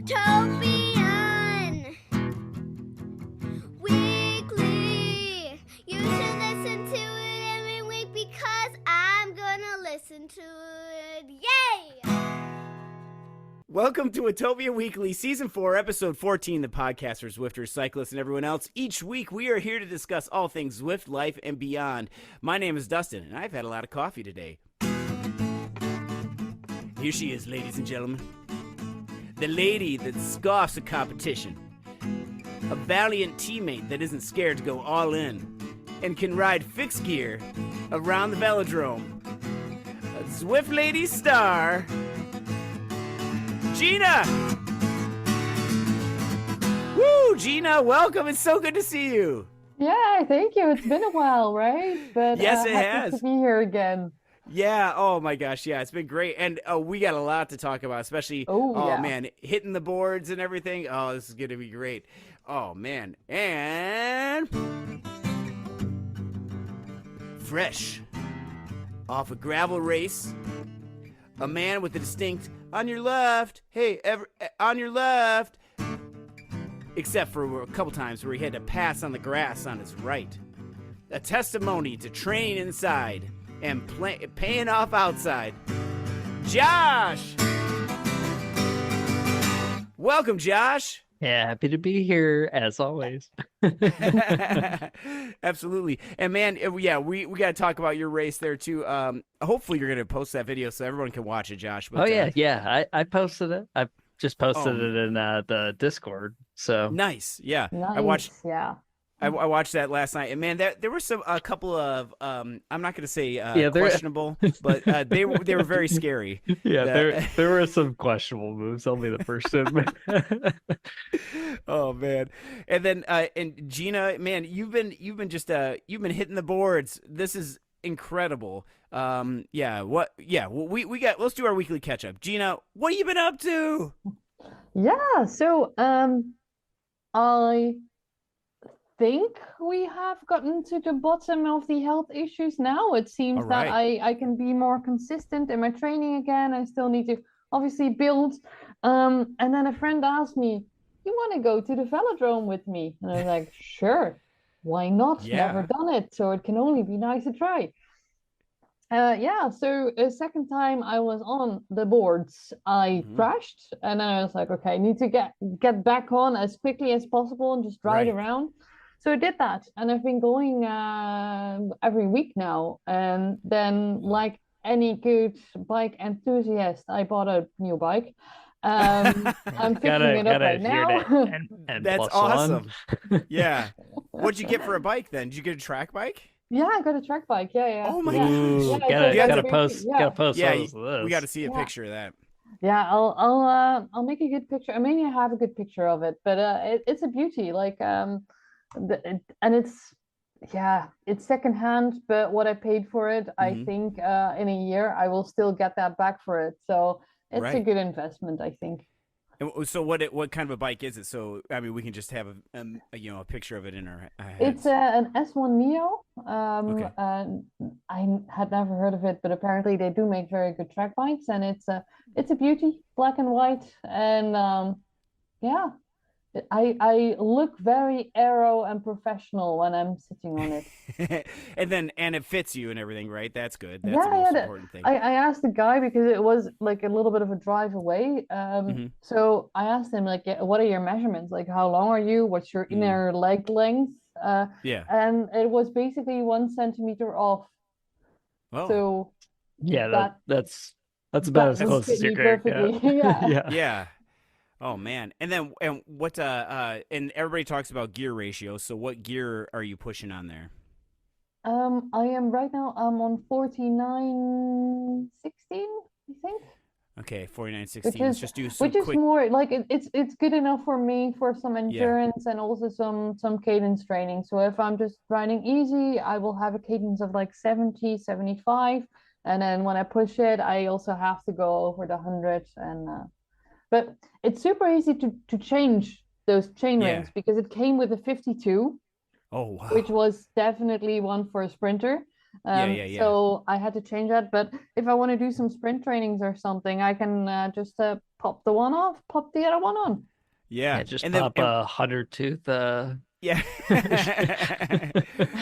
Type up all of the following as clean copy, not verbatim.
Watopian Weekly. You should listen to it every week because I'm gonna listen to it. Yay! Welcome to Watopian Weekly, Season 4, Episode 14, the podcast for Zwifters, cyclists, and everyone else. Each week, we are here to discuss all things Zwift, life, and beyond. My name is Dustin, and I've had a lot of coffee today. Here she is, ladies and gentlemen. The lady that scoffs at competition. A valiant teammate that isn't scared to go all in and can ride fixed gear around the velodrome. A Zwift lady star, Gina! Woo, Gina, welcome. It's so good to see you. Yeah, thank you. It's been a while, right? But yes, it happy has. to be here again. Yeah, oh my gosh, yeah, it's been great. And we got a lot to talk about, especially, man, hitting the boards and everything. Oh, this is going to be great. Oh, man. And fresh off a gravel race, a man with a distinct on your left, hey, on your left, except for a couple times where he had to pass on the grass on his right. A testimony to training inside and paying off outside. Josh! Welcome, Josh. Yeah, happy to be here as always. Absolutely. And man, yeah, we got to talk about your race there too. Hopefully you're going to post that video so everyone can watch it, Josh. But, I posted it. I just posted it in the Discord. So nice. Yeah. Nice. I watched that last night, and man, there were a couple of I'm not going to say questionable, but they were very scary. Yeah, there were some questionable moves. I'll be the first to admit. Oh man, and then and Gina, man, you've been hitting the boards. This is incredible. We got. Let's do our weekly catch up. Gina, what have you been up to? Yeah, so I think we have gotten to the bottom of the health issues now. It seems that I can be more consistent in my training again. I still need to obviously build. And then a friend asked me, you want to go to the velodrome with me? And I was like, sure, why not? Yeah. Never done it, so it can only be nice to try. So a second time I was on the boards, I crashed, and then I was like, okay, I need to get back on as quickly as possible and just ride around. So I did that, and I've been going every week now. And then, like any good bike enthusiast, I bought a new bike. I'm fixing it up right now. And that's awesome. Yeah. What'd you get for a bike then? Did you get a track bike? Yeah, I got a track bike. Yeah. Oh my gosh! Gotta post. Gotta post. Yeah, those of this. We got to see a picture of that. Yeah, I'll make a good picture. I mean, I have a good picture of it, but it's a beauty. Like and it's secondhand, but what I paid for it, I think in a year I will still get that back for it. So it's a good investment, I think. And so what kind of a bike is it? So I mean, we can just have a picture of it in our heads. It's an S1 Neo. I had never heard of it, but apparently they do make very good track bikes, and it's a beauty, black and white, and I look very aero and professional when I'm sitting on it. and it fits you and everything, right? That's good. That's the most important thing. I asked the guy because it was like a little bit of a drive away. So I asked him, like, what are your measurements? Like, how long are you? What's your inner leg length? And it was basically 1 centimeter off. Oh. So that's about as close as you can. Yeah. Oh man. And what and everybody talks about gear ratio. So what gear are you pushing on there? I am right now, I'm on 49.16, I think. Okay, 49.16. Let's just do some which is more like it's good enough for me for some endurance and also some cadence training. So if I'm just riding easy, I will have a cadence of like 70, 75, and then when I push it, I also have to go over the 100. And but it's super easy to change those chain rings because it came with a 52. Oh wow. Which was definitely one for a sprinter. Yeah. So I had to change that. But if I want to do some sprint trainings or something, I can just pop the one off, pop the other one on. Yeah. Yeah, just And pop then, a 100 tooth. yeah.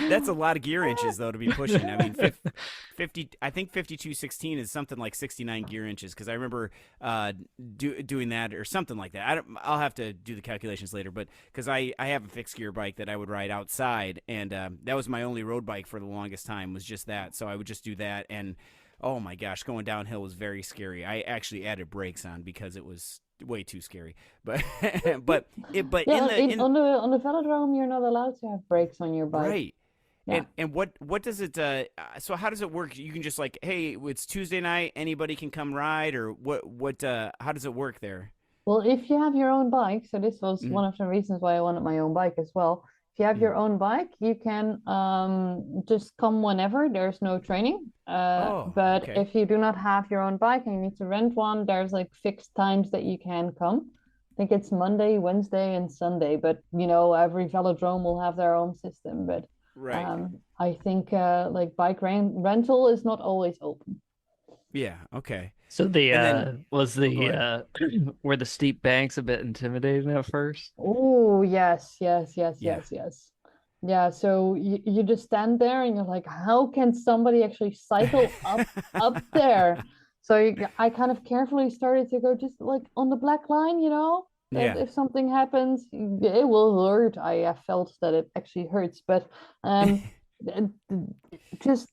That's a lot of gear inches though to be pushing. I mean, 50 I think 5216 is something like 69 gear inches because I remember doing that or something like that. I'll have to do the calculations later, but because I have a fixed gear bike that I would ride outside, and that was my only road bike for the longest time, was just that. So I would just do that, and oh my gosh, going downhill was very scary. I actually added brakes on because it was way too scary. But but Yeah, on the velodrome, you're not allowed to have brakes on your bike. right. Yeah. And what does it so how does it work? You can just like, hey, it's Tuesday night, anybody can come ride, or what how does it work there? Well, if you have your own bike, so this was Mm, one of the reasons why I wanted my own bike as well. If you have mm. your own bike, you can just come whenever. There's no training. Oh, But okay. if you do not have your own bike and you need to rent one, there's like fixed times that you can come. I think it's Monday, Wednesday, and Sunday. But every velodrome will have their own system. But Right. I think like bike rental is not always open. Yeah, okay. So And then was go ahead. were the steep banks a bit intimidating at first? Oh, yes, yes, yes, Yeah. yes, yes. Yeah, so you just stand there and you're like, how can somebody actually cycle up there? So I kind of carefully started to go just like on the black line, that Yeah. if something happens, it will hurt. I have felt that it actually hurts, but th- just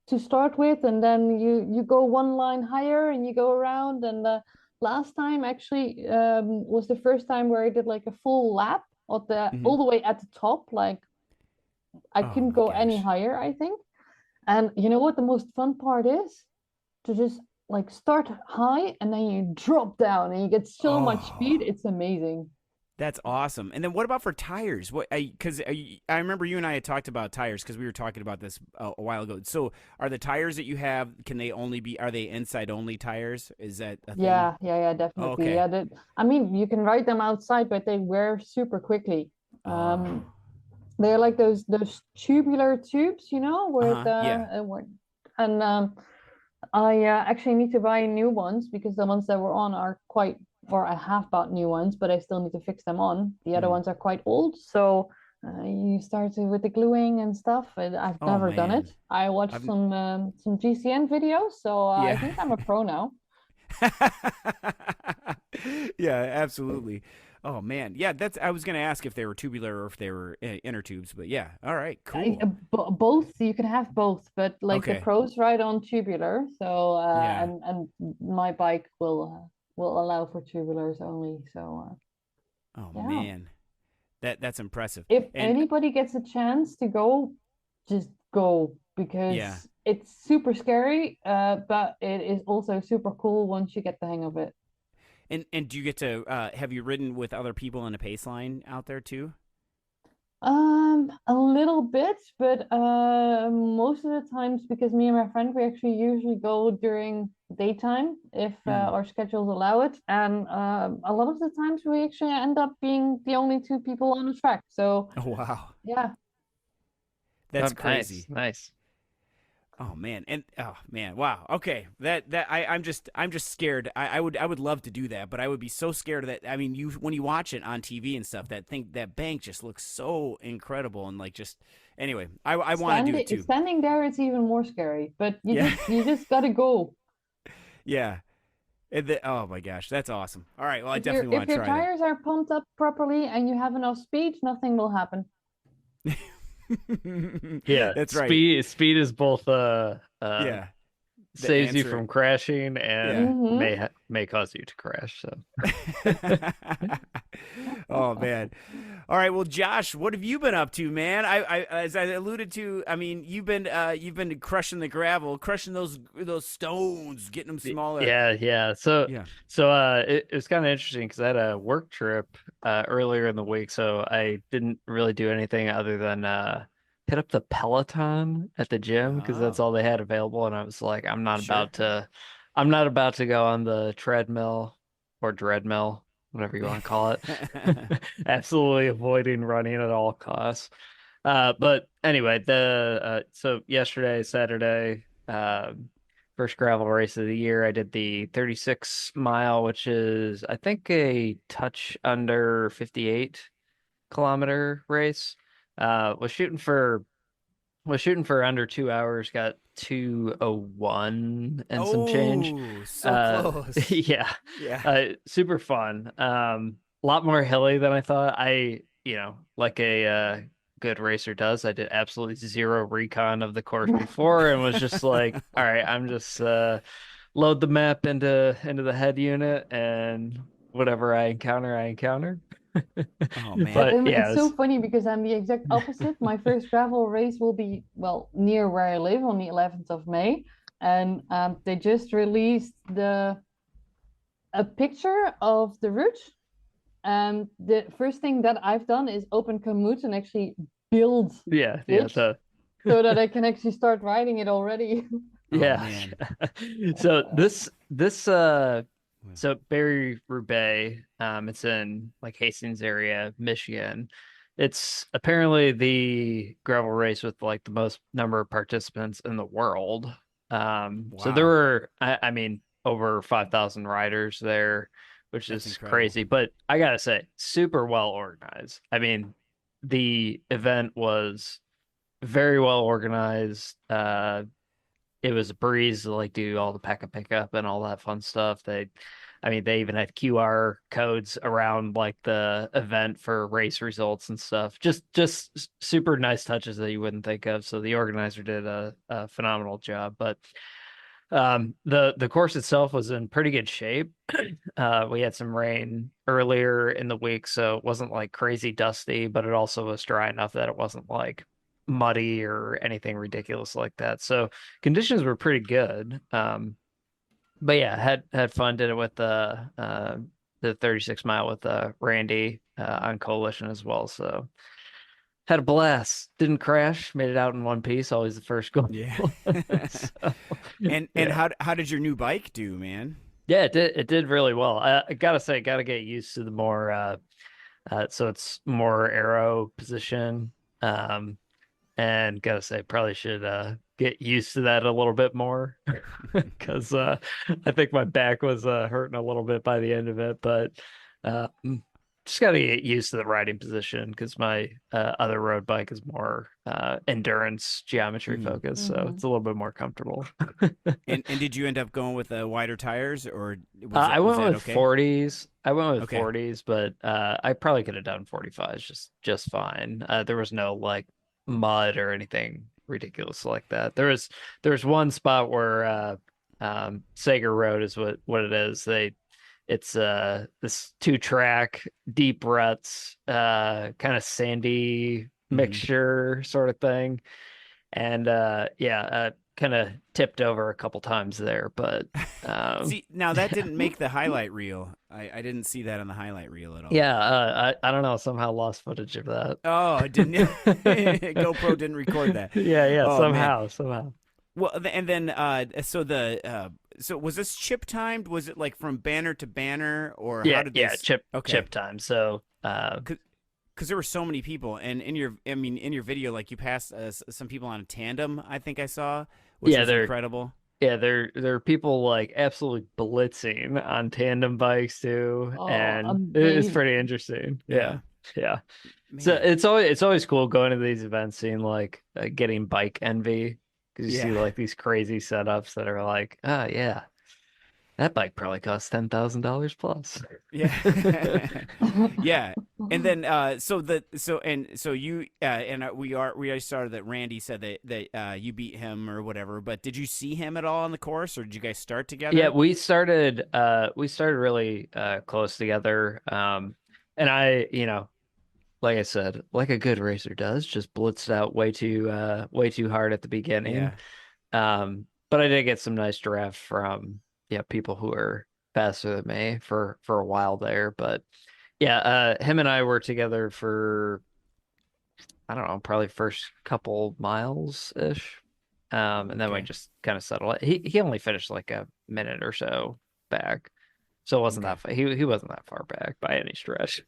to start with, and then you go one line higher and you go around. And the last time actually was the first time where I did like a full lap of all Mhm. the way at the top. Like I Oh couldn't my go any gosh. higher, I think. And you know what the most fun part is? To just like start high and then you drop down and you get so much speed. Oh. It's amazing. That's awesome. And then what about for tires? What because I remember you and I had talked about tires because we were talking about this a while ago. So are the tires that you have, can they only be, are they inside only tires? Is that a thing? Yeah, Oh, definitely. okay. Yeah, I mean, you can ride them outside, but they wear super quickly. Oh. They're like those tubular tubes, where Uh-huh. Yeah. and I actually need to buy new ones because the ones that were on are quite, or I have bought new ones, but I still need to fix them on. The other Mm. ones are quite old, so you start with the gluing and stuff. And I've Oh never done it. man. I watched I've some GCN videos, so I yeah. think I'm a pro now. Yeah, absolutely. Oh man. Yeah, that's I was going to ask if they were tubular or if they were inner tubes, but yeah. All right, cool. Both, you can have both, but like the Okay. pros ride on tubular, so Yeah. and my bike will allow for tubulars only. So Oh yeah, man. That's impressive. if And anybody gets a chance to go, just go yeah. because it's super scary, but it is also super cool once you get the hang of it. And do you get to have you ridden with other people in a pace line out there too? A little bit, but most of the times, because me and my friend, we actually usually go during daytime if Mm. our schedules allow it. And a lot of the times we actually end up being the only two people on the track. So Oh wow. yeah, That's Oh, nice, crazy. nice. Oh man. And oh man. Wow. Okay. I'm just scared. I would love to do that, but I would be so scared of that. I mean, you when you watch it on TV and stuff, that bank just looks so incredible and like just anyway, I want to do it too. standing there is even more scary. But you Yeah. just you just gotta go. Yeah. Oh my gosh, that's awesome. All right, well, I If definitely want to your try that. tires are pumped up properly and you have enough speed, nothing will happen. Yeah, That's right. speed is both Yeah, the saves you answer. from crashing and Yeah. Hmm. may cause you to crash. So Oh man. All right, well, Josh, what have you been up to, man? I as I alluded to, I mean, you've been crushing the gravel, crushing those stones, getting them smaller. yeah. So Yeah. it was kind of interesting because I had a work trip earlier in the week, so I didn't really do anything other than hit up the Peloton at the gym because that's Oh, all they had available, and I was like, sure. I'm not about to go on the treadmill or dreadmill, whatever you want to call it. Absolutely avoiding running at all costs. But anyway, so yesterday, Saturday, first gravel race of the year, I did the 36 mile, which is I think a touch under 58 kilometer race. Was shooting for under 2 hours, got 2:01 and some change. Oh, so close. Yeah, Yeah. super fun. A lot more hilly than I thought. Like a good racer does, I did absolutely zero recon of the course before and was just like, all right, I'm just load the map into the head unit and whatever I encounter. Oh man. But It's yeah, so funny because I'm the exact opposite. My first gravel race will be, well, near where I live on the 11th of May. And they just released a picture of the route. And the first thing that I've done is open Komoot and actually build yeah, it the so that I can actually start riding it already. yeah. man. So so Paris-Roubaix, it's in like Hastings area, Michigan. It's apparently the gravel race with like the most number of participants in the world. So there Wow. were, I mean, over 5,000 riders there, which That's is incredible. crazy. But I gotta say, super well organized. I mean, the event was very well organized. It was a breeze to like do all the pack and pickup and all that fun stuff. They even had QR codes around like the event for race results and stuff. Just super nice touches that you wouldn't think of. So the organizer did a phenomenal job. But the course itself was in pretty good shape. We had some rain earlier in the week, so it wasn't like crazy dusty, but it also was dry enough that it wasn't like muddy or anything ridiculous like that. So conditions were pretty good. But yeah, had fun. Did it with the 36 mile with Randy on Coalition as well. So had a blast. Didn't crash. Made it out in one piece. Always the first goal. Yeah. So, And yeah. how did your new bike do, man? Yeah, it did really well. I gotta say, gotta get used to the more so it's more arrow position. Um, and gotta say, probably should get used to that a little bit more because I think my back was hurting a little bit by the end of it, but uh, just gotta get used to the riding position because my other road bike is more endurance geometry Mhm. focused, so Mhm. it's a little bit more comfortable. And did you end up going with wider tires, or I was went that with okay? 40s. I went with Okay. 40s, but I probably could have done 45s just fine. There was no like mud or anything ridiculous like that. There was one spot where Sager Road is what it is. It's this two track deep ruts kind of sandy Hmm. mixture sort of thing. And yeah, kind of tipped over a couple times there, but See, now that yeah. didn't make the highlight reel. I didn't see that on the highlight reel at all. Yeah, I don't know, somehow lost footage of that. Oh, it didn't. GoPro didn't record that. Yeah, Oh man. somehow. Well, and then so was this chip timed? Was it like from banner to banner, or how did Yeah, this? chip Okay, time. So, because there were so many people, and in your video, like you passed some people on a tandem. I think I saw, which yeah, was there incredible. there are people like absolutely blitzing on tandem bikes too, Oh, and it's amazing. pretty interesting. Yeah, Yeah. So man. it's always cool going to these events, seeing like getting bike envy because you see Yeah. like these crazy setups that are like, oh yeah, that bike probably costs $10,000 plus. Yeah. Yeah. And then so you and we already started that Randy said that you beat him or whatever, but did you see him at all on the course, or did you guys start Yeah, together? we started really close together. And I, like I said, like a good racer does, just blitzed out way too hard at the beginning. Yeah. But I did get some nice drafts from people who are faster than me for a while there. But yeah, him and I were together for I don't know, probably first couple miles ish. And then we Okay. just kind of settled it. He only finished like a minute or so back. So it wasn't Okay. that far. He wasn't that far back by any stretch.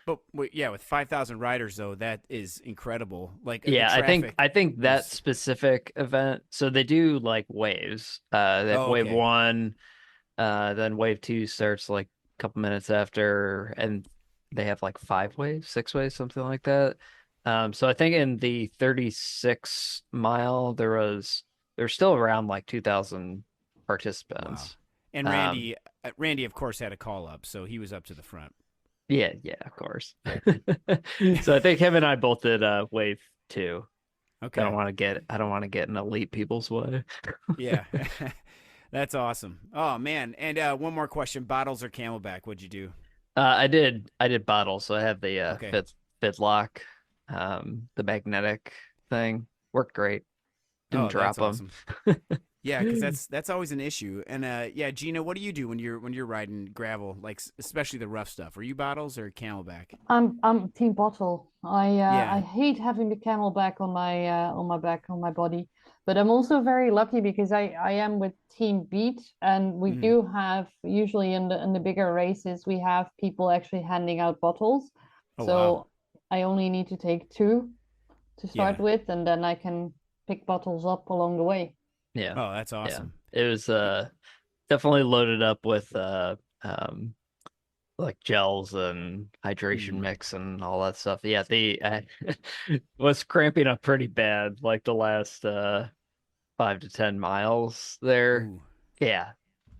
But yeah, with 5,000 riders though, that is incredible. Like the Yeah, traffic I think that is. specific event. So they do like waves. They have Oh, wave okay. 1, then wave 2 starts like a couple minutes after, and they have like 5 waves, 6 waves, something like that. So I think in the 36 mile there's still around like 2,000 Wow. participants. And Um, Randy, of course, had a call up, so he was up to the front. yeah, of course. So I think him and I both did wave 2. Okay. I don't want to get in elite people's way. Yeah. That's awesome. Oh man. And one more question: bottles or Camelback? What'd you do? I did bottles, so I have the Okay. fit lock, the magnetic thing. Worked great. Oh, Didn't drop that's them. awesome. Yeah, because that's always an issue. And yeah, Gina, what do you do when you're riding gravel, like especially the rough stuff? Are you bottles or Camelback? I'm team bottle. Yeah. I hate having the camelback on my back, on my body. But I'm also very lucky because I am with Team Beat, and we Mm. do have usually in the bigger races we have people actually handing out bottles. Oh wow. So I only need to take 2 to start Yeah. with, and then I can pick bottles up along the way. Yeah, Oh, that's yeah. awesome. It was definitely loaded up with like gels and hydration Mm. mix and all that stuff. Yeah, the was cramping up pretty bad like the last 5 to 10 miles there. Ooh. Yeah.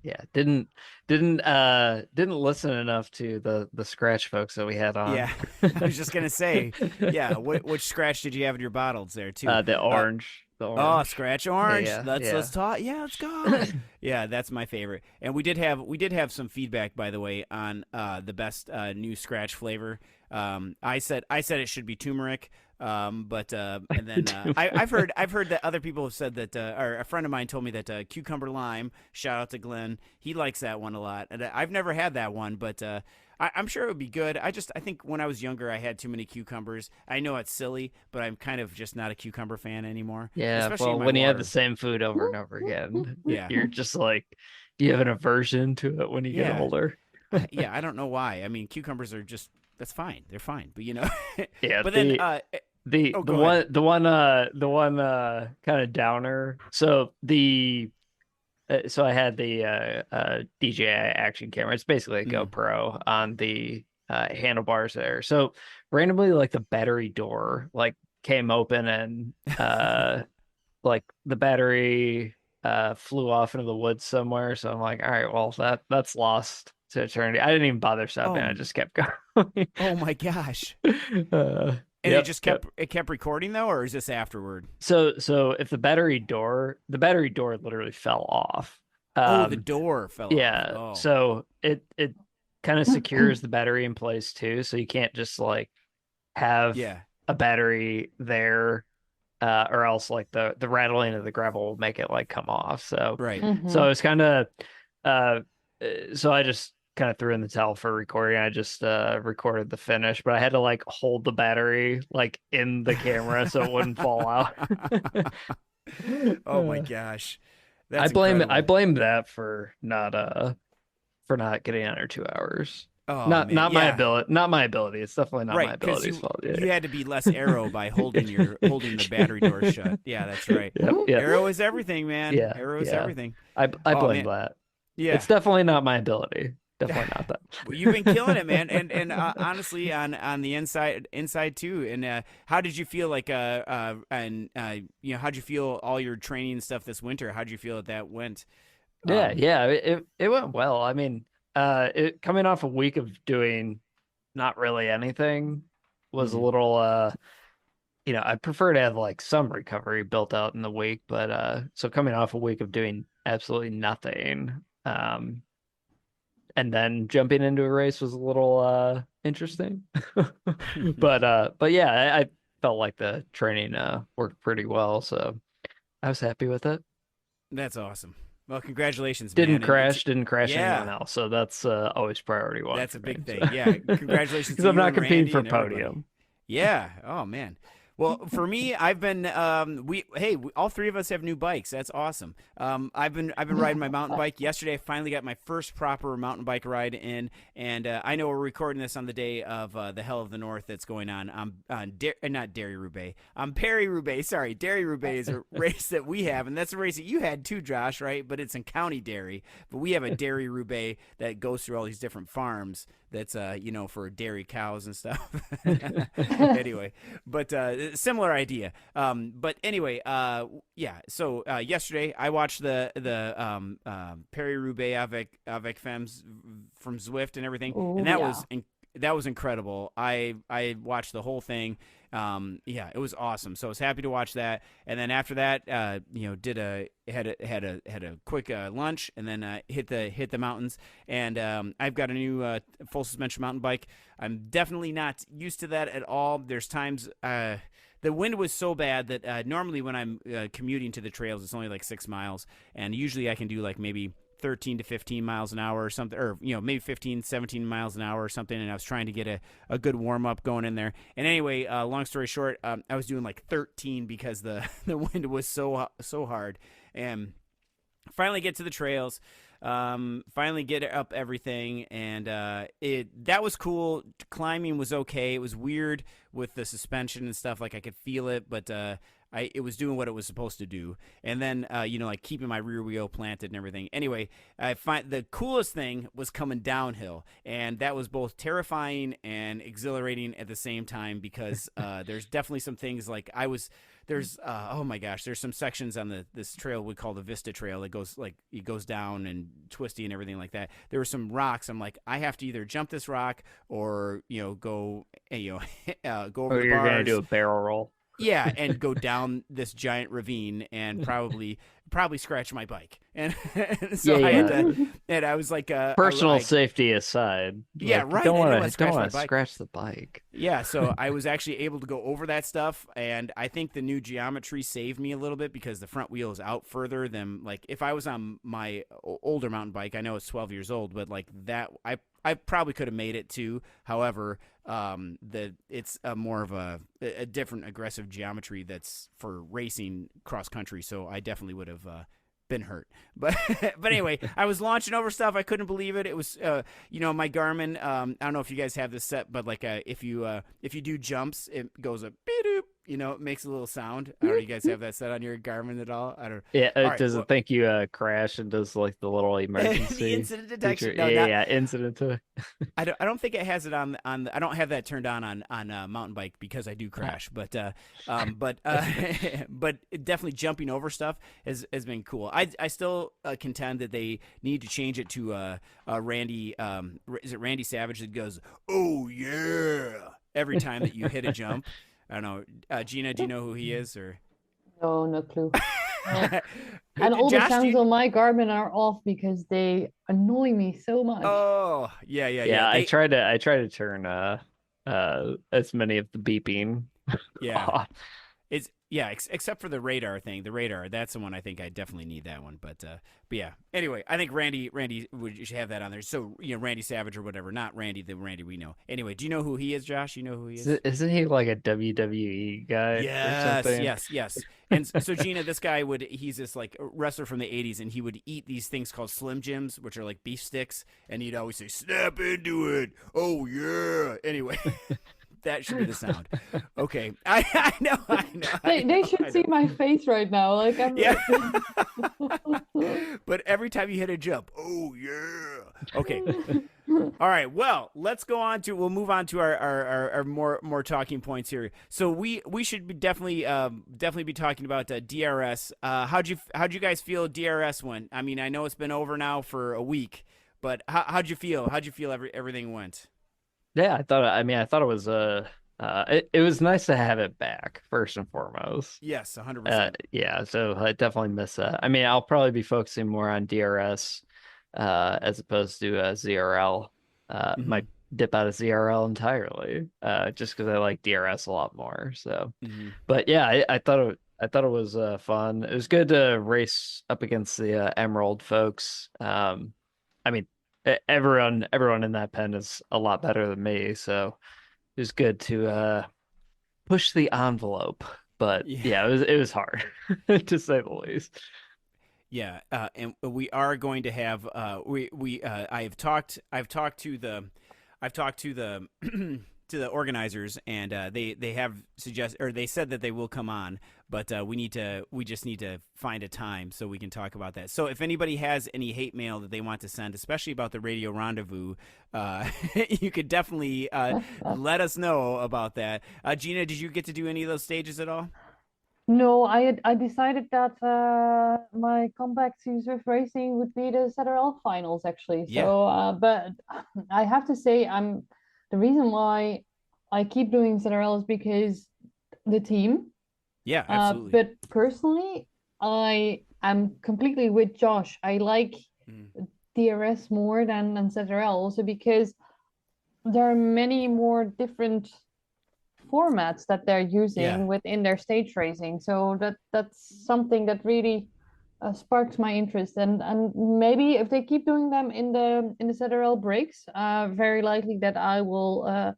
Yeah. Didn't listen enough to the scratch folks that we had on. Yeah. I was just gonna say, yeah. Which scratch did you have in your bottles there too? The orange. The Oh, orange. Scratch Orange. Yeah, Let's talk. Yeah, let's go. Yeah, that's my favorite. And we did have some feedback, by the way, on the best new Scratch flavor. I said it should be turmeric. But and then I've heard that other people have said that, or a friend of mine told me that cucumber lime. Shout out to Glenn. He likes that one a lot, and I've never had that one, but I'm sure it would be good. I think when I was younger, I had too many cucumbers. I know it's silly, but I'm kind of just not a cucumber fan anymore. Yeah, Especially well, in my when you have the water. same food over and over again, Yeah. you're just like you have an aversion to it when you get Yeah. older. Yeah, I don't know why. I mean, cucumbers are just that's fine. They're fine, but Yeah, but then the go ahead. the one kind of downer. So so I had the DJI action camera. It's basically a Mm. GoPro on the handlebars there. So randomly, like the battery door like came open and like the battery flew off into the woods somewhere. So I'm like, all right, well that's lost to eternity. I didn't even bother stopping. Oh, I just kept going. oh my gosh. And it Yep, just yep. kept recording though, or is this afterward? So if the battery door literally fell off. Oh, the door fell Yeah. off. Oh. So it kind of secures the battery in place too. So you can't just like have Yeah. a battery there, or else like the rattling of the gravel will make it like come off. So Right. so it's kind of so I just kind of threw in the towel for recording. I just recorded the finish, but I had to like hold the battery like in the camera so it wouldn't fall out. Oh my gosh. I That's blame incredible. that for not getting under 2 hours. Oh Not man. not my Yeah. ability. Not my ability. It's definitely not my Right, because ability's fault. Yeah. you had to be less arrow by holding the battery door shut. Yeah, that's right. Yep. Arrow is everything, man. Yeah, Arrow is yeah. everything. I Oh blame man. that. Yeah. It's definitely not my ability. Definitely not that. Well, you've been killing it, man, and honestly, on the inside too. And how did you feel how'd you feel all your training and stuff this winter? How'd you feel that went? Yeah. It went well. I mean, it coming off a week of doing not really anything was a Mhm. little I prefer to have like some recovery built out in the week, but so coming off a week of doing absolutely nothing, and then jumping into a race was a little interesting. But yeah, I felt like the training worked pretty well, so I was happy with it. That's awesome. Well, congratulations, Didn't man. crash, didn't crash Yeah. anyone else, so that's always priority one That's for a big me, thing. so. Yeah, congratulations Because to I'm you not and competing Randy for and everybody. podium. Yeah. Oh man. Well, for me, I've been all three of us have new bikes. That's awesome. I've been riding my mountain bike. Yesterday, I finally got my first proper mountain bike ride in, and I know we're recording this on the day of the Hell of the North that's going on. Not Paris-Roubaix. Paris-Roubaix. Sorry, Paris-Roubaix is a race that we have, and that's a race that you had too, Josh, right? But it's in County Derry. But we have a Paris-Roubaix that goes through all these different farms. That's for dairy cows and stuff. Anyway, but similar idea. But anyway, yeah. So yesterday I watched the Paris-Roubaix avec Femmes from Zwift and everything, Ooh, and that yeah. that was incredible. I watched the whole thing. Yeah, it was awesome. So I was happy to watch that. And then after that, had a quick lunch, and then hit the mountains. And I've got a new full suspension mountain bike. I'm definitely not used to that at all. There's times the wind was so bad that normally when I'm commuting to the trails, it's only like 6 miles, and usually I can do like maybe 13 to 15 miles an hour or something, or maybe 15, 17 miles an hour or something, and I was trying to get a good warm-up going in there. And anyway, long story short, I was doing like 13 because the wind was so hard. And finally get to the trails, finally get up everything, and that was cool. Climbing was okay. It was weird with the suspension and stuff, like I could feel it, but it was doing what it was supposed to do. And then, like keeping my rear wheel planted and everything. Anyway, I find the coolest thing was coming downhill, and that was both terrifying and exhilarating at the same time, because there's definitely some things like there's oh my gosh, there's some sections on this trail we call the Vista Trail that goes down and twisty and everything like that. There were some rocks. I'm like, I have to either jump this rock or go go over the bars. You're gonna do a barrel roll. Yeah, and go down this giant ravine and probably scratch my bike. And so I had to, and I was like, personal safety aside. Yeah, like, right. Don't want to scratch the bike. Yeah, so I was actually able to go over that stuff, and I think the new geometry saved me a little bit, because the front wheel is out further than, like, if I was on my older mountain bike. I know it's 12 years old, but like that, I probably could have made it too. However, it's more of a different aggressive geometry that's for racing cross country. So I definitely would have been hurt. But anyway, I was launching over stuff. I couldn't believe it. It was my Garmin. I don't know if you guys have this set, but like if you do jumps, it goes a beep. It makes a little sound. I don't know if you guys have that set on your Garmin at all. I don't. Yeah, All right, does it think you crash and does like the little emergency the incident detection? feature? No, Incident. I don't think it has it on. I don't have that turned on mountain bike, because I do crash. But definitely jumping over stuff has been cool. I still contend that they need to change it to Randy. Is it Randy Savage that goes, "Oh yeah," every time that you hit a jump? I don't know. Gina, do you know who he is, or? No clue. And all the sounds on my Garmin are off because they annoy me so much. Oh, yeah. I try to turn as many of the beeping off. It's except for the radar thing. The radar, that's the one I think I definitely need that one. But yeah. Anyway, I think Randy should have that on there. So Randy Savage or whatever, not Randy, the Randy we know. Anyway, do you know who he is, Josh? You know who he is? Isn't he like a WWE guy? Yes, or something? yes. And so Gina, this guy he's this like wrestler from the 80s, and he would eat these things called Slim Jims, which are like beef sticks, and he'd always say, "Snap into it. Oh yeah." Anyway. That should be the sound. Okay. I know. They should see my face right now. Like I'm. Yeah. But every time you hit a jump, oh yeah. Okay. All right. Well, we'll move on to our more talking points here. So we should be definitely be talking about DRS. How'd you guys feel DRS went? I mean, I know it's been over now for a week, but how'd you feel? How'd you feel everything went? Yeah, I thought it was it was nice to have it back, first and foremost. Yes, 100%. Yeah, so I definitely miss that. I mean, I'll probably be focusing more on DRS as opposed to ZRL. Might dip out of ZRL entirely, just because I like DRS a lot more. So, but yeah, I thought it was fun. It was good to race up against the Emerald folks. I mean, everyone in that pen is a lot better than me, so it was good to push the envelope, but Yeah. it was hard to say the least. Yeah, and we are going to have I've talked to the to the organizers, and they have they said that they will come on, but we just need to find a time so we can talk about that. So if anybody has any hate mail that they want to send, especially about the Radio Rendezvous, you could definitely let us know about that. Gina, did you get to do any of those stages at all? No, I decided that my comeback to Zwift racing would be the ZRL Finals actually. Yeah. So, but I have to say, the reason why I keep doing ZRL is because the team. Yeah, absolutely. But personally, I am completely with Josh. I like DRS more than ZRL also because there are many more different formats that they're using within their stage racing. So that's something that really sparks my interest. And maybe if they keep doing them in the ZRL breaks, very likely that I will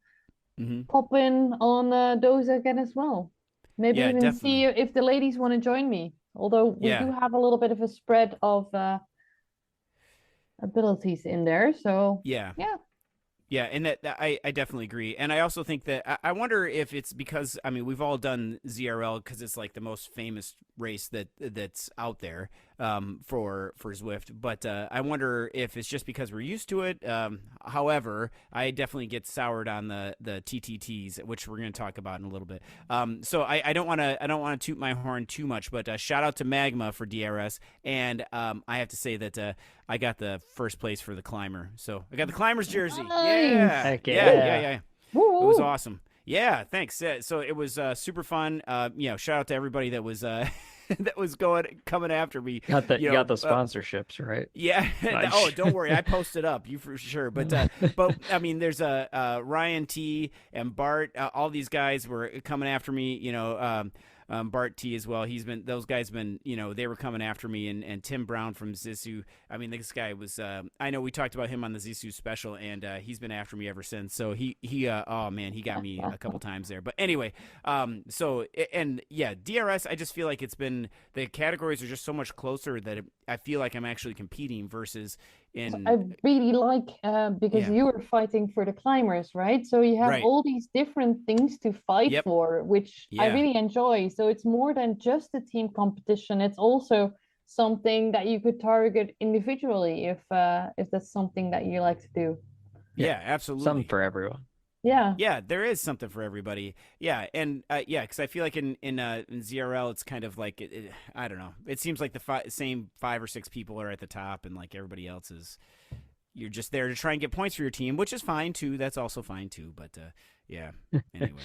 pop in on those again as well. Maybe even definitely. see if the ladies want to join me. Although we do have a little bit of a spread of abilities in there. So yeah. Yeah, and that I definitely agree. And I also think that I wonder if it's because, I mean, we've all done ZRL because it's like the most famous race that's out there for Zwift. But I wonder if it's just because we're used to it. However, I definitely get soured on the TTTs, which we're going to talk about in a little bit. So I don't want to toot my horn too much, but shout out to Magma for DRS. And I have to say that I got the first place for the climber. So I got the climber's jersey. Nice. Yeah. Heck Yeah. Woo-hoo. It was awesome. Yeah, thanks. So it was super fun. Shout out to everybody that was that was coming after me. You got the sponsorships, right? Yeah. Nice. Oh, don't worry. I posted up, you for sure. But I mean, there's Ryan T and Bart. All these guys were coming after me. Bart T as well. Those guys been, they were coming after me, and Tim Brown from Zissou. I mean, this guy was, I know we talked about him on the Zissou special, and he's been after me ever since. So he oh man, he got me a couple times there. But anyway, DRS, I just feel like the categories are just so much closer that I feel like I'm actually competing versus I really like because you were fighting for the climbers, right? So you have all these different things to fight for, which I really enjoy. So it's more than just a team competition. It's also something that you could target individually if that's something that you like to do. Yeah, absolutely. Something for everyone. Yeah, there is something for everybody. Yeah, and because I feel like in ZRL it's kind of like I don't know. It seems like the same 5 or 6 people are at the top, and like everybody else you're just there to try and get points for your team, which is fine too. That's also fine too. But yeah, anyway.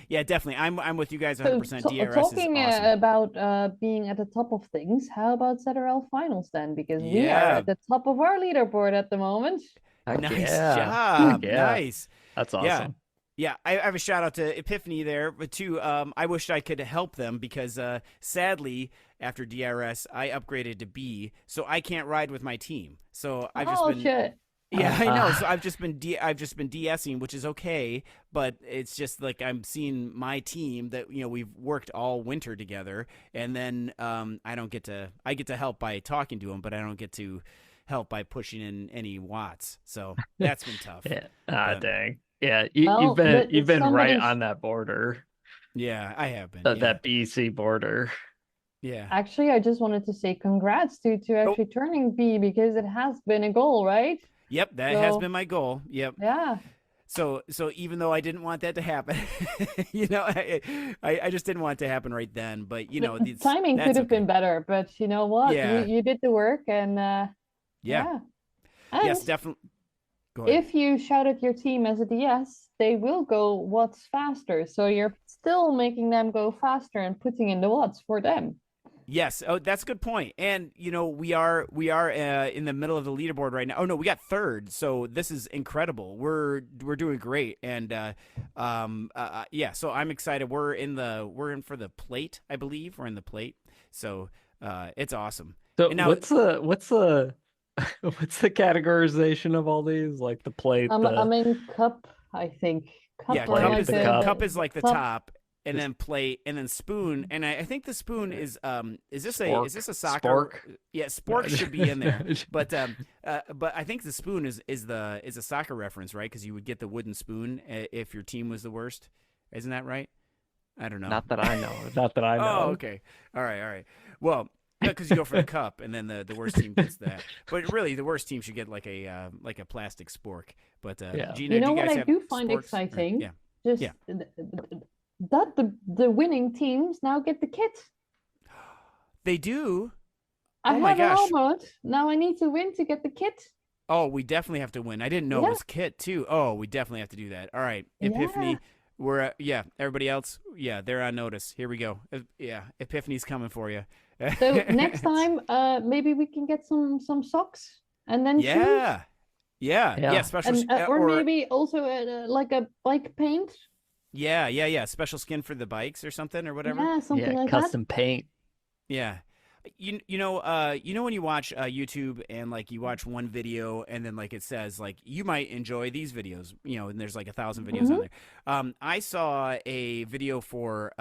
Yeah, definitely. I'm with you guys 100%. DRS talking is awesome. about being at the top of things, how about ZRL Finals then? Because we are at the top of our leaderboard at the moment. Nice job. Yeah. Nice. That's awesome. Yeah, I have a shout out to Epiphany there, but too, I wish I could help them because sadly, after DRS, I upgraded to B, so I can't ride with my team. So I've just been shit. Yeah, I know. So I've just been DSing, which is okay, but it's just like I'm seeing my team that we've worked all winter together, and then I get to help by talking to them, but I don't get to help by pushing in any watts. So that's been tough. Yeah. Dang. Yeah, you've been right on that border. Yeah, I have been. That BC border. Yeah. Actually, I just wanted to say congrats to actually turning B because it has been a goal, right? Yep, that has been my goal. Yep. Yeah. So even though I didn't want that to happen, I just didn't want it to happen right then. But the timing could have been better. But you know what? Yeah. You did the work, and yeah. And yes, definitely. Go ahead. If you shout at your team as a DS, they will go watts faster. So you're still making them go faster and putting in the watts for them. Yes. Oh, that's a good point. And we are in the middle of the leaderboard right now. Oh no, we got third. So this is incredible. We're doing great. And yeah. So I'm excited. We're in for the plate. I believe we're in the plate. So it's awesome. So now, what's the categorization of all these? Like the plate. I'm in cup. I think. Cup Yeah, or Play cup like is the the cup. cup is like the cup. top, and then plate, and then spoon. And I think the spoon is this a soccer? Spork. Yeah, spork should be in there. But I think the spoon is a soccer reference, right? Because you would get the wooden spoon if your team was the worst. Isn't that right? I don't know. Not that I know. Not that I know. Oh, okay. All right. Well, because you go for the cup, and then the worst team gets that. But really, the worst team should get like a plastic spork. But Yeah. Gina, You know do you what guys I have do find sporks? Or- exciting? yeah. Just Yeah. that the winning teams now get the kit. They do. I Oh my have a gosh. helmet. Now I need to win to get the kit. Oh, we definitely have to win. I didn't know it Yeah. was Kit too. Oh, we definitely have to do that. All right, Epiphany. Yeah. We're everybody else. Yeah, they're on notice. Here we go. Epiphany's coming for you. So next time, maybe we can get some socks and then shoes. Yeah. Yeah. Special And, or maybe also like a bike paint. Yeah. Special skin for the bikes or something or whatever. Yeah, something Yeah, like custom paint. Yeah. You know when you watch YouTube and like you watch one video and then like it says like you might enjoy these videos, and there's like 1,000 videos on there. I saw a video for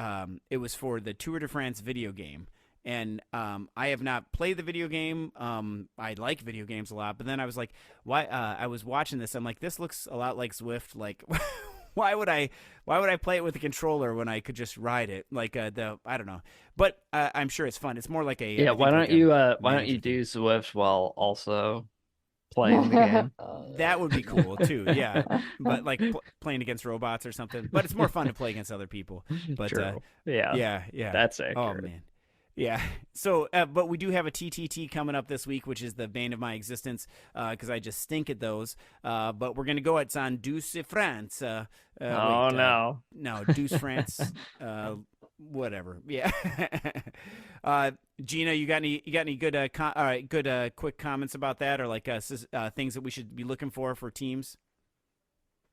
it was for the Tour de France video game. And I have not played the video game. I like video games a lot, but then I was like, why? I was watching this. I'm like, this looks a lot like Zwift. Like, why would I play it with a controller when I could just ride it? Like I don't know, but I'm sure it's fun. It's more like a Yeah, I think why like don't a you manager do Zwift while also playing the game? That would be cool too. Yeah, but like playing against robots or something. But it's more fun to play against other people. But True. Yeah. yeah. That's accurate. Oh man. Yeah. So, but we do have a TTT coming up this week, which is the bane of my existence, because I just stink at those. But we're gonna go. It's on Douce France. No. No, Douce France. Whatever. Yeah. Gina, you got any good quick comments about that, or like things that we should be looking for teams?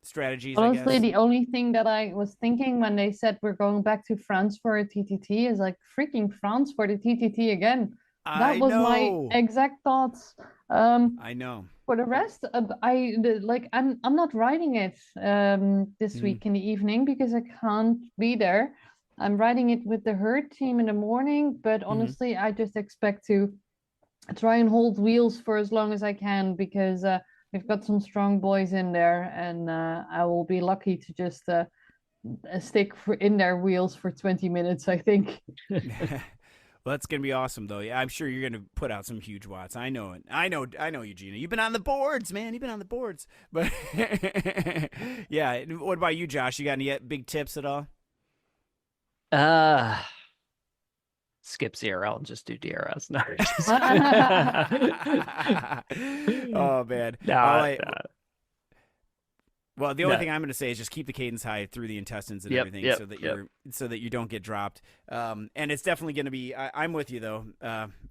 Strategies, Honestly, I guess. the only thing that I was thinking when they said we're going back to France for a TTT is like freaking France for the TTT again. That was my exact thoughts. I know. For the rest, I'm not riding it this week in the evening because I can't be there. I'm riding it with the herd team in the morning, but honestly, I just expect to try and hold wheels for as long as I can because we've got some strong boys in there, and I will be lucky to just stick in their wheels for 20 minutes, I think. Well, that's gonna be awesome, though. Yeah, I'm sure you're gonna put out some huge watts. I know it. I know you, Gina. You've been on the boards, man. You've been on the boards. But yeah, what about you, Josh? You got any big tips at all? Skip ZRL and just do DRS. No. Oh man. No. Well, the only thing I'm going to say is just keep the cadence high through the intestines and everything, so that you don't get dropped. And it's definitely going to be. I'm with you though.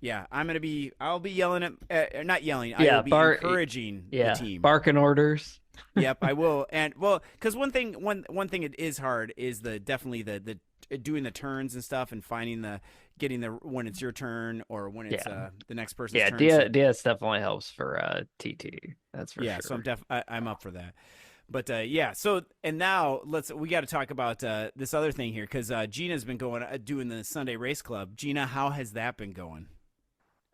Yeah, I'll be yelling at, not yelling. I will be encouraging the team. Barking orders. Yep, I will. And well, because one thing it is hard is definitely the doing the turns and stuff and getting when it's your turn or when it's the next person's turn. Yeah, DS definitely helps for TT. That's for sure. Yeah, so I'm up for that. But so and now we got to talk about this other thing here because Gina's been doing the Sunday Race Club. Gina, how has that been going?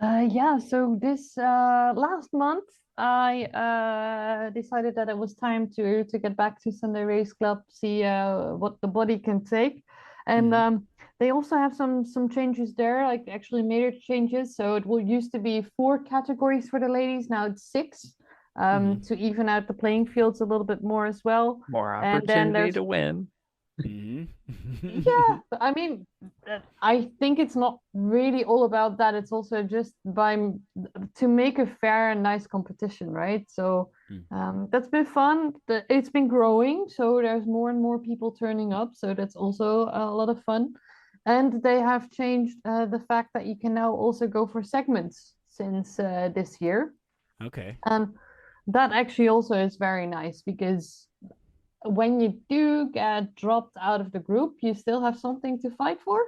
So this last month I decided that it was time to get back to Sunday Race Club, see what the body can take, and they also have some changes there, like actually major changes. So it used to be 4 categories for the ladies, now it's 6. To even out the playing fields a little bit more as well. More opportunity to win. Yeah, I mean, I think it's not really all about that. It's also just to make a fair and nice competition, right? So that's been fun. It's been growing, so there's more and more people turning up. So that's also a lot of fun. And they have changed the fact that you can now also go for segments since this year. Okay. That actually also is very nice because when you do get dropped out of the group, you still have something to fight for.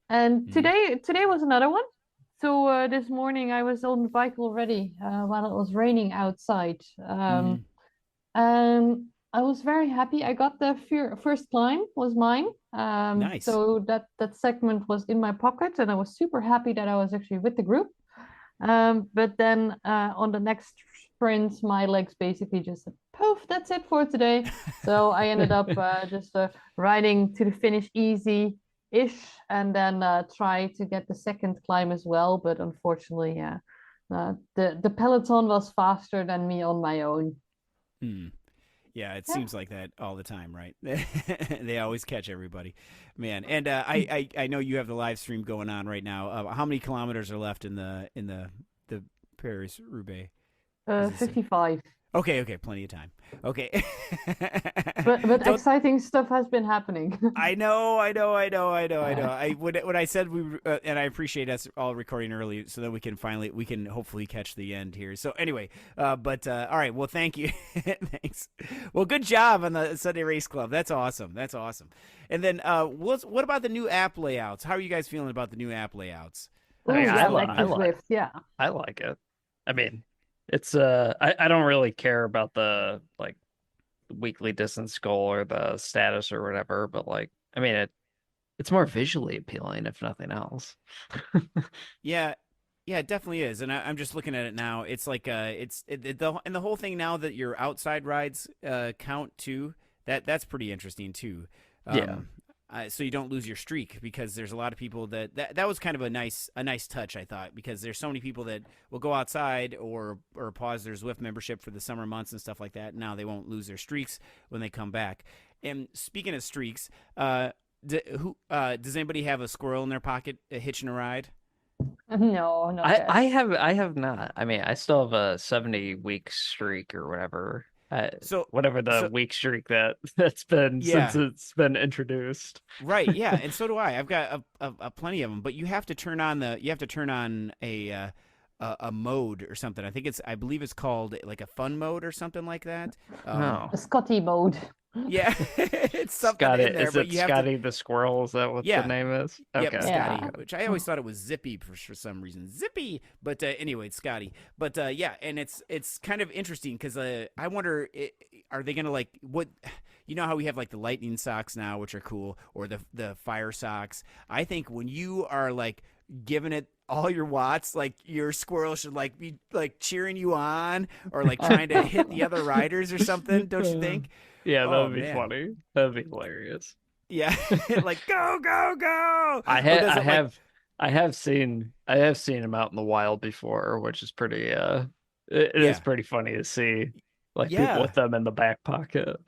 And today was another one. So this morning I was on the bike already while it was raining outside. And I was very happy. I got the first climb was mine. Nice. So that segment was in my pocket, and I was super happy that I was actually with the group. But then on the next sprint, my legs basically just said, poof, that's it for today. So I ended up just riding to the finish easy-ish, and then try to get the second climb as well. But unfortunately, yeah, the peloton was faster than me on my own. Yeah, it seems like that all the time, right? They always catch everybody, man. And I know you have the live stream going on right now. How many kilometers are left in the Paris-Roubaix? 55. Okay, plenty of time. Okay. But exciting stuff has been happening. I know. When I said and I appreciate us all recording early so that we can hopefully catch the end here. So anyway, all right. Well, thank you. Thanks. Well, good job on the Sunday Race Club. That's awesome. And then, what about the new app layouts? How are you guys feeling about the new app layouts? I like Zwift, yeah. I like it. I mean, it's I don't really care about the like weekly distance goal or the status or whatever, but like I mean it's more visually appealing if nothing else. Yeah, it definitely is. And I'm just looking at it now. It's like and the whole thing now that your outside rides count too. That's pretty interesting too. So you don't lose your streak, because there's a lot of people that was kind of a nice touch, I thought, because there's so many people that will go outside or pause their Zwift membership for the summer months and stuff like that. Now they won't lose their streaks when they come back. And speaking of streaks, does anybody have a squirrel in their pocket hitching a ride? No, not yet. I have not. I mean, I still have a 70-week streak or whatever. So whatever the week streak that's been since it's been introduced. Right. Yeah. And so do I. I've got a plenty of them, but you have to turn on a mode or something. I believe it's called like a fun mode or something like that. A Scotty mode. Yeah, it's something Scotty, in there. is it Scotty the squirrel? Is that what the name is? Okay. Yep, Scotty, which I always thought it was Zippy for some reason. Zippy, but anyway, it's Scotty. But and it's kind of interesting because I wonder, are they gonna like what? You know how we have like the lightning socks now, which are cool, or the fire socks. I think when you are like giving it all your watts, like your squirrel should like be like cheering you on or like trying to hit the other riders or something. Don't you think? Yeah, that would be funny. That'd be hilarious. Yeah, like go go go. I have seen him out in the wild before, which is pretty. It is pretty funny to see, like people with them in the back pocket.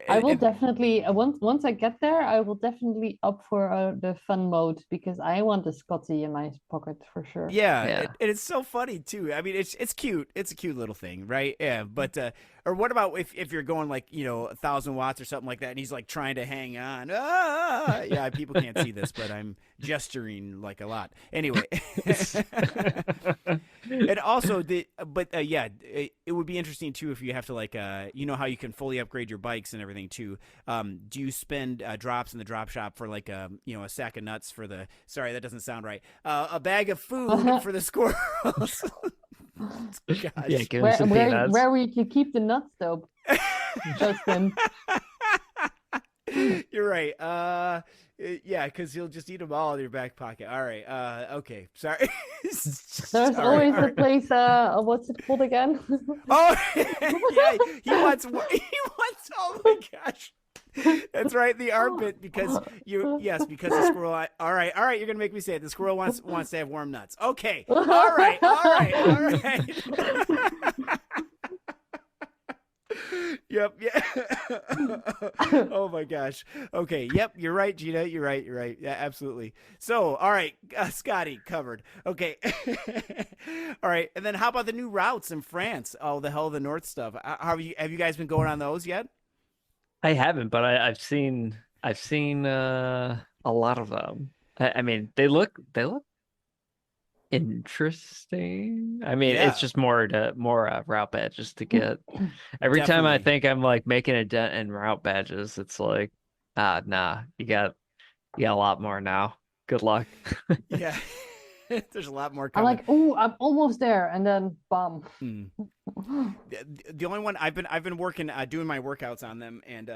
I will definitely once I get there, I will definitely opt for the fun mode, because I want a Scotty in my pocket for sure. Yeah. And it's so funny too. I mean, it's cute. It's a cute little thing, right? Yeah, but or what about if you're going like 1,000 watts or something like that, and he's like trying to hang on? Yeah, people can't see this, but I'm gesturing like a lot. Anyway, and also it would be interesting too if you have to like how you can fully upgrade your bikes and everything too. Do you spend drops in the drop shop for like a sack of nuts for the? Sorry, that doesn't sound right. A bag of food for the squirrels. Gosh. Yeah, give him some peanuts. Where we can keep the nuts though, Justin. You're right. Yeah, because you'll just eat them all in your back pocket. All right. Okay. Sorry. There's always the place. What's it called again? Oh, yeah. He wants. Oh my gosh. That's right, the armpit, because the squirrel. All right. You're gonna make me say it. The squirrel wants to have warm nuts. Okay. All right. Yep. Yeah. Oh my gosh. Okay. Yep. You're right, Gina. You're right. Yeah, absolutely. So, all right, Scotty covered. Okay. All right. And then how about the new routes in France? Oh, the hell of the North stuff. Have you guys been going on those yet? I haven't, but I've seen a lot of them. I mean, they look interesting. I mean, it's just more route badges to get. Every time I think I'm like making a dent in route badges, it's like, nah, you got a lot more now. Good luck. Yeah. There's a lot more I'm coming. like, oh, I'm almost there, and then bum. The only one I've been working doing my workouts on them, and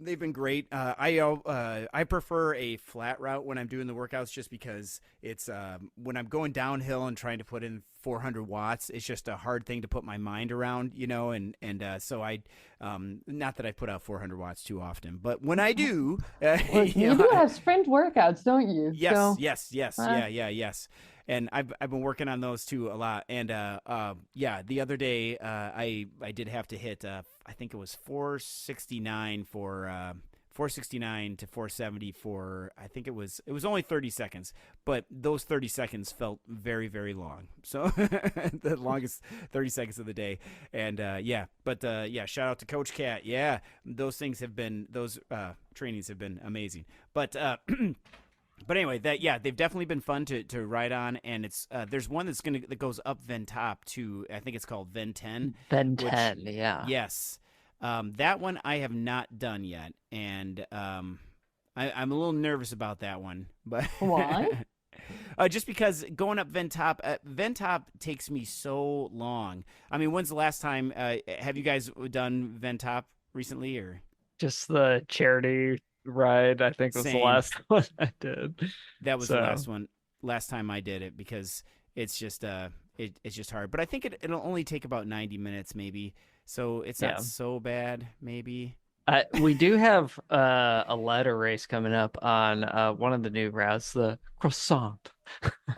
they've been great. I prefer a flat route when I'm doing the workouts, just because it's when I'm going downhill and trying to put in 400 watts, it's just a hard thing to put my mind around, and so I not that I put out 400 watts too often, but when I do, Well, you do have sprint workouts, don't you? yes, So, yes, yes. And I've been working on those too a lot. And the other day I did have to hit I think it was 469 for 469 to 470 for, I think it was only 30 seconds, but those 30 seconds felt very, very long. So the longest 30 seconds of the day. And shout out to Coach Cat. Yeah, those trainings have been amazing. But but anyway, they've definitely been fun to ride on, and it's there's one that goes up Ven Top to, I think it's called Ven 10. Ven 10, yeah. Yes. That one I have not done yet, and I'm a little nervous about that one. But why? Just because going up Ven Top takes me so long. I mean, when's the last time? Have you guys done Ven Top recently, or just the charity ride? I think was the last one I did. That was the last one. Last time I did it, because it's just it's just hard. But I think it'll only take about 90 minutes, maybe. So it's not so bad, maybe. We do have a ladder race coming up on one of the new routes, the croissant.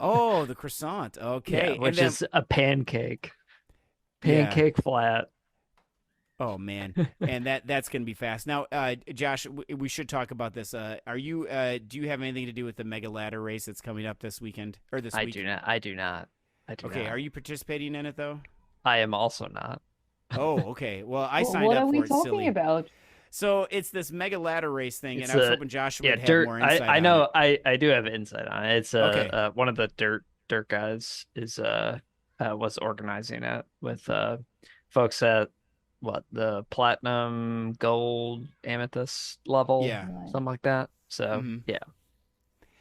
Oh, the croissant. Okay. Yeah, which is a pancake flat. Oh man, and that's gonna be fast. Now, Josh, we should talk about this. Are you? Do you have anything to do with the mega ladder race that's coming up this weekend or this week? I do not. Okay. Are you participating in it though? I am also not. Oh, okay. Well, I signed what up are for we it. talking Silly. About? So it's this mega ladder race thing, It's and I was hoping Josh would have dirt. more insight. I know. I do have insight on it. It's Okay. One of the dirt guys is was organizing it with folks at the platinum, gold, amethyst level, something like that. So yeah,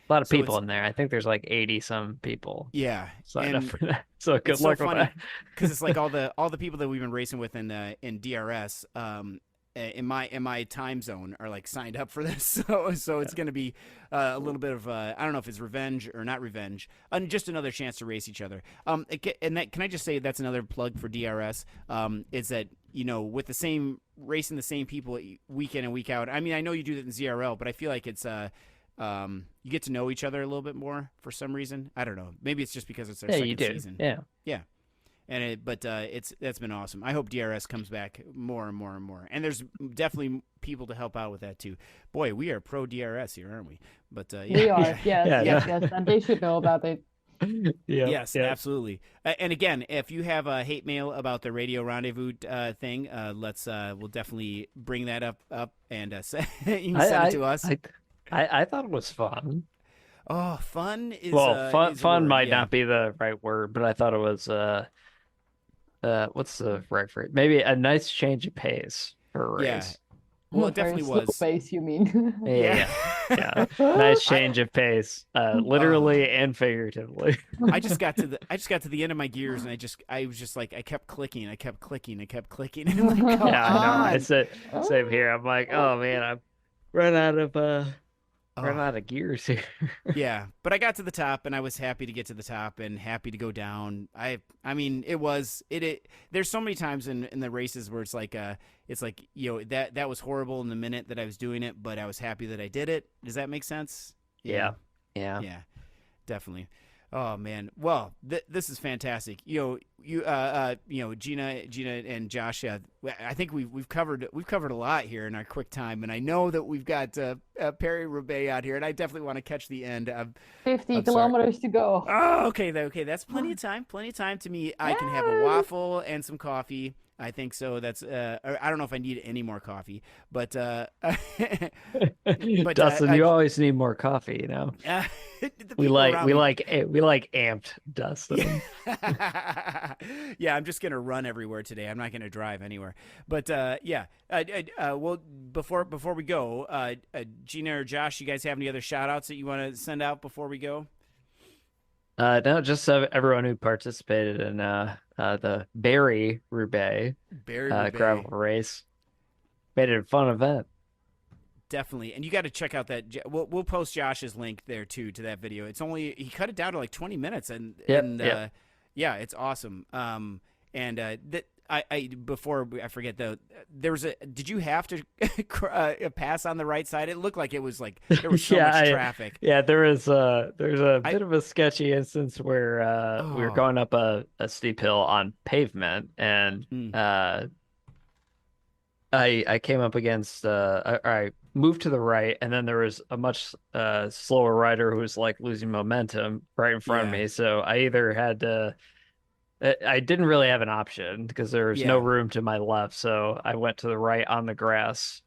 a lot of people in there. I think there's like 80 some people. Yeah, signed up for that. So good luck with that. Because it's like all the people that we've been racing with in DRS. In my time zone are like signed up for this, so it's going to be a little bit of I don't know if it's revenge or not revenge, and just another chance to race each other. And that, can I just say that's another plug for DRS? Is that, with the same racing the same people week in and week out. I mean, I know you do that in ZRL, but I feel like it's you get to know each other a little bit more for some reason. I don't know. Maybe it's just because it's our second season. Yeah. And that's been awesome. I hope DRS comes back more and more and more. And there's definitely people to help out with that too. Boy, we are pro DRS here, aren't we? But we are. Yes, and they should know about it. Yes, absolutely. And again, if you have a hate mail about the Radio Rendezvous thing, we'll definitely bring that up and you can send it to us. I thought it was fun. Oh, fun is fun might not be the right word, but I thought it was what's the right phrase? Maybe a nice change of pace for a race. Yeah. Well, it definitely was. Slow pace, you mean? Yeah. Nice change of pace, literally and figuratively. I just got to the end of my gears, and I was just like, I kept clicking. And I'm like, oh, yeah, I know. It's the same here. I'm like, oh man, I've run out of gears here. Yeah, but I got to the top, and I was happy to get to the top and happy to go down. I mean, there's so many times in the races where it's like that was horrible in the minute that I was doing it, but I was happy that I did it. Does that make sense? Yeah, definitely. Oh man, well, this is fantastic. Gina and Josh. I think we've covered a lot here in our quick time, and I know that we've got Paris-Roubaix out here, and I definitely want to catch the end. 50 kilometers to go. Oh, okay, that's plenty of time. Plenty of time to me. I can have a waffle and some coffee. I think so. That's I don't know if I need any more coffee, but Dustin, you always need more coffee, we like amped Dustin. Yeah, I'm just gonna run everywhere today. I'm not gonna drive anywhere. But well, before we go, Gina or Josh, you guys have any other shout outs that you want to send out before we go? No, just everyone who participated in the Paris-Roubaix Paris-Roubaix. gravel race. Made it a fun event. Definitely, and you got to check out that. We'll post Josh's link there too to that video. It's only he cut it down to like 20 minutes, and yeah, it's awesome. And that I before I forget though, there was a. Did you have to pass on the right side? It looked like it was like there was so much traffic. Yeah, there's a bit of a sketchy instance where we were going up a steep hill on pavement, and I came up against I moved to the right, and then there was a much slower rider who was like losing momentum right in front of me. So I either had to I didn't really have an option because there was no room to my left, so I went to the right on the grass,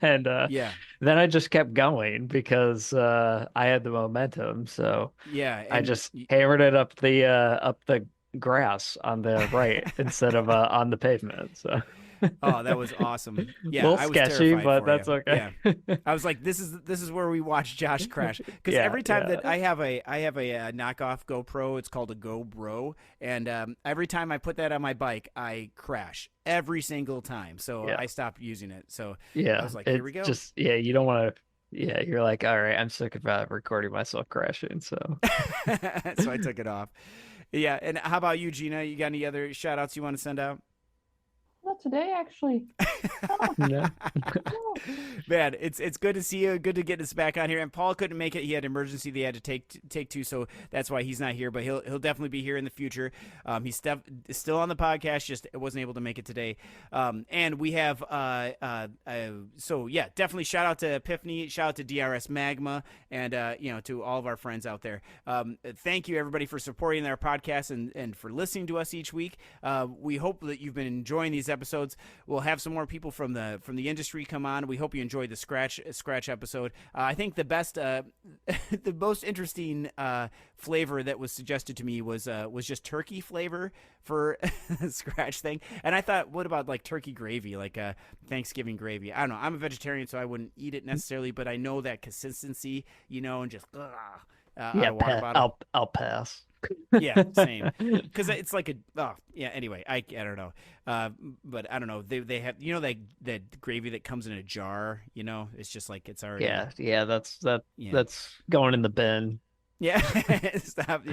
and then I just kept going because I had the momentum. So I just hammered it up the grass on the right instead of on the pavement. So. Oh, that was awesome. Yeah, a little sketchy, but that's okay. Yeah. I was like, this is where we watch Josh crash, because every time that I have a knockoff GoPro, it's called a GoBro, and every time I put that on my bike, I crash every single time. So I stopped using it. So I was like, here we go. Just you don't want to. Yeah, you're like, all right, I'm sick of recording myself crashing. So so I took it off. Yeah, and how about you, Gina? You got any other shout outs you want to send out? Not today, actually. No. Man, it's good to see you. Good to get us back on here. And Paul couldn't make it; he had emergency they had to take to, so that's why he's not here. But he'll definitely be here in the future. He's still on the podcast, just wasn't able to make it today. And we have definitely shout out to Epiphany, shout out to DRS Magma, and to all of our friends out there. Thank you everybody for supporting our podcast and for listening to us each week. We hope that you've been enjoying these episodes. We'll have some more people from the industry come on. We hope you enjoyed the scratch episode. I think the best, the most interesting flavor that was suggested to me was just turkey flavor for the scratch thing. And I thought, what about like turkey gravy, like Thanksgiving gravy? I don't know. I'm a vegetariarian, so I wouldn't eat it necessarily, but I know that consistency, and just I'll pass. Yeah, same. Because it's like anyway, I don't know. But I don't know. They have that gravy that comes in a jar. It's just like it's already. Yeah. That's going in the bin. Yeah, it's not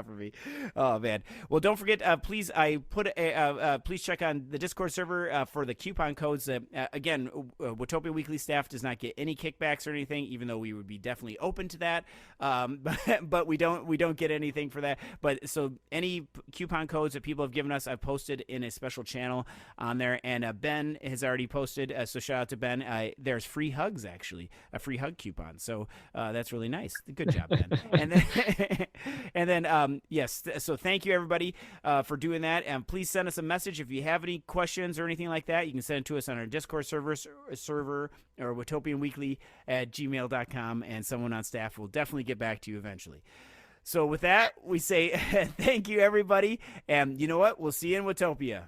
for me. Oh man. Well, don't forget. Please, please check on the Discord server for the coupon codes. Again, Watopian Weekly staff does not get any kickbacks or anything, even though we would be definitely open to that. But we don't get anything for that. But so any coupon codes that people have given us, I've posted in a special channel on there, and Ben has already posted. So shout out to Ben. There's free hugs, actually, a free hug coupon. So that's really nice. Good job, Ben. And then yes, so thank you everybody for doing that, and please send us a message if you have any questions or anything like that. You can send it to us on our Discord server or WatopianWeekly@gmail.com, and someone on staff will definitely get back to you eventually. So with that, we say thank you everybody, and you know what, we'll see you in Watopia.